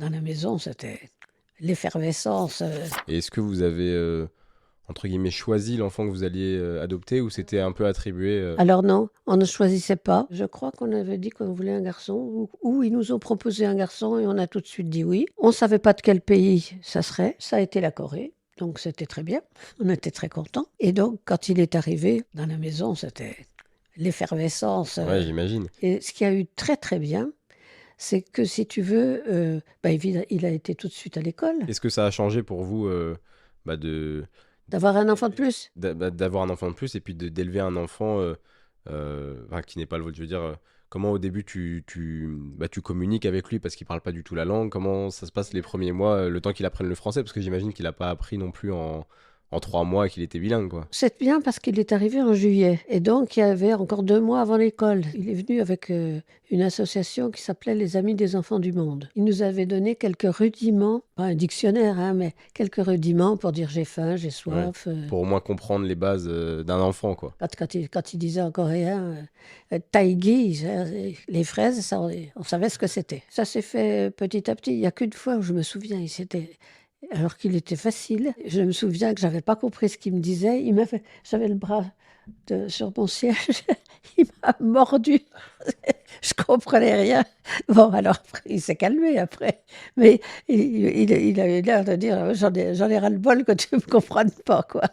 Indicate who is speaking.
Speaker 1: Dans la maison, c'était l'effervescence.
Speaker 2: Et est-ce que vous avez, entre guillemets, choisi l'enfant que vous alliez adopter ou c'était un peu attribué
Speaker 1: Alors non, on ne choisissait pas. Je crois qu'on avait dit qu'on voulait un garçon, ou ils nous ont proposé un garçon et on a tout de suite dit oui. On ne savait pas de quel pays ça serait. Ça a été la Corée, donc c'était très bien. On était très contents. Et donc, quand il est arrivé dans la maison, c'était l'effervescence.
Speaker 2: Ouais, j'imagine.
Speaker 1: Et ce qui a eu très très bien, c'est que si tu veux, il a été tout de suite à l'école.
Speaker 2: Est-ce que ça a changé pour vous bah, de
Speaker 1: D'avoir un enfant de plus.
Speaker 2: d'avoir un enfant de plus et puis d'élever un enfant enfin, qui n'est pas le vôtre? Je veux dire, comment au début bah, tu communiques avec lui parce qu'il parle pas du tout la langue? Comment ça se passe les premiers mois, le temps qu'il apprenne le français? Parce que j'imagine qu'il a pas appris non plus en 3 mois et qu'il était bilingue, quoi.
Speaker 1: C'est bien parce qu'il est arrivé en juillet et donc il y avait encore 2 mois avant l'école. Il est venu avec, une association qui s'appelait les Amis des enfants du monde. Il nous avait donné quelques rudiments, pas un dictionnaire, hein, mais quelques rudiments pour dire: «J'ai faim, j'ai
Speaker 2: Ouais.
Speaker 1: soif»,
Speaker 2: Pour au moins comprendre les bases d'un enfant, quoi.
Speaker 1: quand il disait en coréen, taigi, les fraises, ça on savait ce que c'était. Ça s'est fait petit à petit. Il y a qu'une fois où je me souviens, alors qu'il était facile, je me souviens que j'avais pas compris ce qu'il me disait. J'avais le bras sur mon siège, il m'a mordu. Je comprenais rien. Bon, alors après, il s'est calmé après, mais il a eu l'air de dire: «J'en ai ras-le-bol que tu me comprennes pas, quoi».